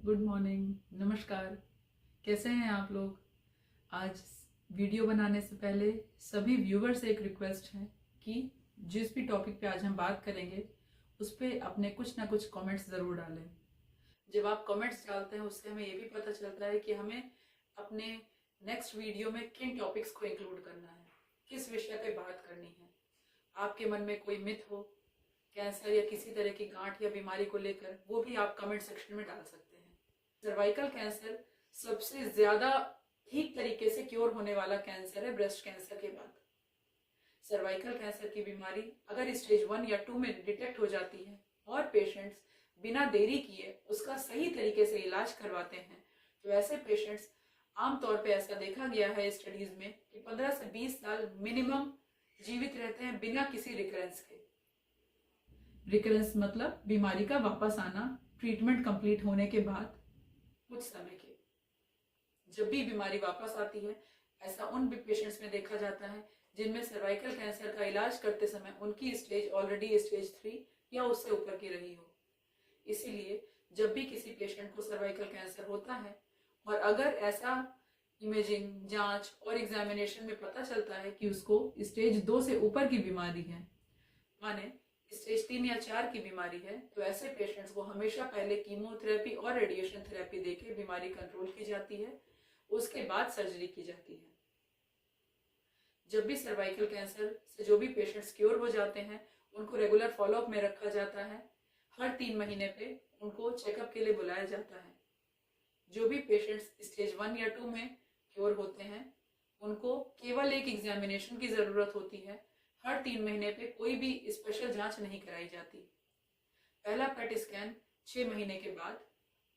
Good morning, नमस्कार। कैसे हैं आप लोग? आज वीडियो बनाने से पहले सभी व्यूवर से एक रिक्वेस्ट है कि जिस भी टॉपिक पे आज हम बात करेंगे उस पे अपने कुछ ना कुछ कमेंट्स ज़रूर डालें। जब आप कमेंट्स डालते हैं उससे हमें ये भी पता चलता है कि हमें अपने नेक्स्ट वीडियो में किन टॉपिक्स को इंक्लूड करना है, किस विषय पे बात करनी है। आपके मन में कोई मिथ हो कैंसर या किसी तरह की गांठ या बीमारी को लेकर, वो भी आप कमेंट सेक्शन में डाल सकते हैं। सर्वाइकल कैंसर सबसे ज्यादा ठीक तरीके से क्योर होने वाला कैंसर है ब्रेस्ट कैंसर के बाद। सर्वाइकल कैंसर की बीमारी अगर स्टेज 1 या 2 में डिटेक्ट हो जाती है और पेशेंट्स बिना देरी किए उसका सही तरीके से इलाज करवाते हैं तो ऐसे पेशेंट्स आमतौर पे ऐसा देखा गया है स्टडीज में कि 15 से 20 साल मिनिमम जीवित रहते हैं बिना किसी रिकरेंस के। रिकरेंस मतलब बीमारी का वापस आना ट्रीटमेंट कंप्लीट होने के बाद कुछ समय के। जब भी बीमारी वापस आती है ऐसा उन भी पेशेंट्स में देखा जाता है जिनमें सर्वाइकल कैंसर का इलाज करते समय उनकी स्टेज ऑलरेडी स्टेज 3 या उससे ऊपर की रही हो। इसीलिए जब भी किसी पेशेंट को सर्वाइकल कैंसर होता है और अगर ऐसा इमेजिंग, जांच और एग्जामिनेशन में पता चलता है कि उसको स्टेज 2 से ऊपर की बीमारी है, माने स्टेज 3 या 4 की बीमारी है, तो ऐसे पेशेंट्स को हमेशा पहले कीमोथेरेपी और रेडिएशन थेरेपी देके बीमारी कंट्रोल की जाती है, उसके बाद सर्जरी की जाती है। जब भी सर्वाइकल कैंसर से जो भी पेशेंट्स क्योर हो जाते हैं उनको रेगुलर फॉलोअप में रखा जाता है। हर 3 महीने पे उनको चेकअप के लिए बुलाया जाता है। जो भी पेशेंट्स स्टेज 1 या 2 में क्योर होते हैं उनको केवल एक एग्जामिनेशन की जरूरत होती है। हर 3 महीने पे कोई भी स्पेशल जांच नहीं कराई जाती। पहला पेट स्कैन 6 महीने के बाद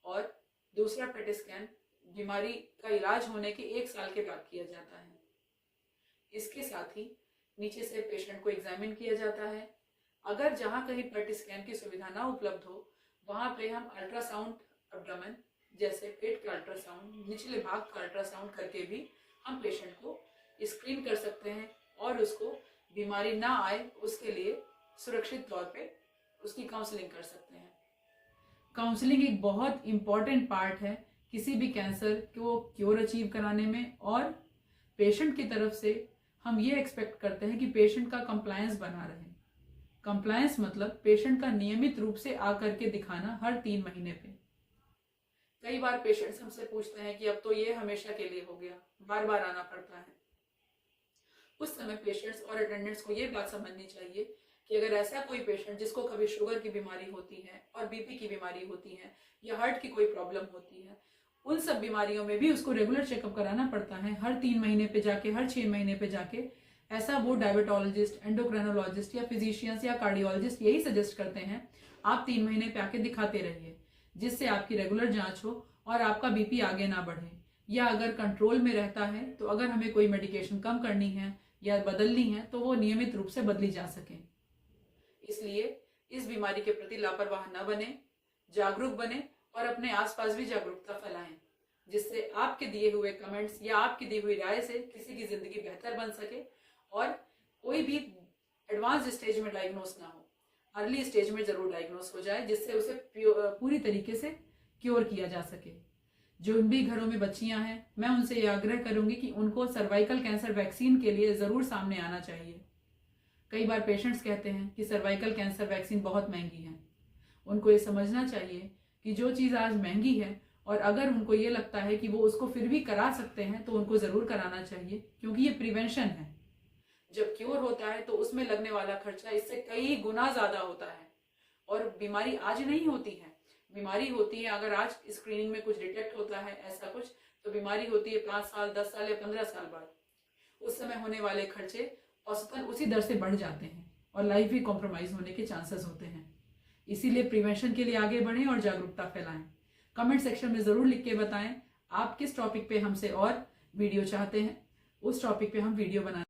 और दूसरा पेट स्कैन बीमारी का इलाज होने के 1 साल के बाद किया जाता है। इसके साथ ही नीचे से पेशेंट को एग्जामिन किया जाता है। अगर जहां कहीं पेट स्कैन की सुविधा ना उपलब्ध हो वहां पे हम अल्ट्रासाउंड एब्डोमेन जैसे पेट का अल्ट्रासाउंड, निचले भाग का अल्ट्रासाउंड करके भी हम पेशेंट को स्क्रीन कर सकते हैं और उसको बीमारी ना आए उसके लिए सुरक्षित तौर पे उसकी काउंसलिंग कर सकते हैं। काउंसलिंग एक बहुत इंपॉर्टेंट पार्ट है किसी भी कैंसर को क्योर अचीव कराने में, और पेशेंट की तरफ से हम ये एक्सपेक्ट करते हैं कि पेशेंट का कंप्लायंस बना रहे। कंप्लायंस मतलब पेशेंट का नियमित रूप से आकर के दिखाना हर 3 महीने पे। कई बार पेशेंट्स हमसे पूछते हैं कि अब तो ये हमेशा के लिए हो गया, बार बार आना पड़ता है। उस समय पेशेंट्स और अटेंडेंट्स को ये बात समझनी चाहिए कि अगर ऐसा कोई पेशेंट जिसको कभी शुगर की बीमारी होती है और बीपी की बीमारी होती है या हार्ट की कोई प्रॉब्लम होती है, उन सब बीमारियों में भी उसको रेगुलर चेकअप कराना पड़ता है। हर 3 महीने पे जाके, हर 6 महीने पे जाके। ऐसा वो डायबिटोलॉजिस्ट, एंडोक्राइनोलॉजिस्ट या फिजिशियंस या कार्डियोलॉजिस्ट यही सजेस्ट करते हैं आप 3 महीने पे आके दिखाते रहिए, जिससे आपकी रेगुलर जांच हो और आपका बीपी आगे ना बढ़े, या अगर कंट्रोल में रहता है तो अगर हमें कोई मेडिकेशन कम करनी है या बदलनी है तो वो नियमित रूप से बदली जा सके। इसलिए इस बीमारी के प्रति लापरवाह न बने, जागरूक बने और अपने आसपास भी जागरूकता फैलाएं, जिससे आपके दिए हुए कमेंट्स या आपकी दी हुई राय से किसी की जिंदगी बेहतर बन सके और कोई भी एडवांस स्टेज में डायग्नोस ना हो, अर्ली स्टेज में जरूर डायग्नोस हो जाए, जिससे उसे पूरी तरीके से क्योर किया जा सके। जो भी घरों में बच्चियां हैं मैं उनसे ये आग्रह करूंगी कि उनको सर्वाइकल कैंसर वैक्सीन के लिए जरूर सामने आना चाहिए। कई बार पेशेंट्स कहते हैं कि सर्वाइकल कैंसर वैक्सीन बहुत महंगी है। उनको ये समझना चाहिए कि जो चीज आज महंगी है और अगर उनको ये लगता है कि वो उसको फिर भी करा सकते हैं तो उनको जरूर कराना चाहिए, क्योंकि ये प्रिवेंशन है। जब क्योर होता है तो उसमें लगने वाला खर्चा इससे कई गुना ज्यादा होता है। और बीमारी आज नहीं होती है, बीमारी होती है अगर आज स्क्रीनिंग में कुछ डिटेक्ट होता है ऐसा कुछ, तो बीमारी होती है 5 साल, 10 साल या 15 साल बाद। उस समय होने वाले खर्चे औसतन उसी दर से बढ़ जाते हैं और लाइफ भी कॉम्प्रोमाइज होने के चांसेस होते हैं। इसीलिए प्रिवेंशन के लिए आगे बढ़ें और जागरूकता फैलाएं। कमेंट सेक्शन में जरूर लिख के बताएं आप किस टॉपिक पे हमसे और वीडियो चाहते हैं, उस टॉपिक पे हम वीडियो बनाएं।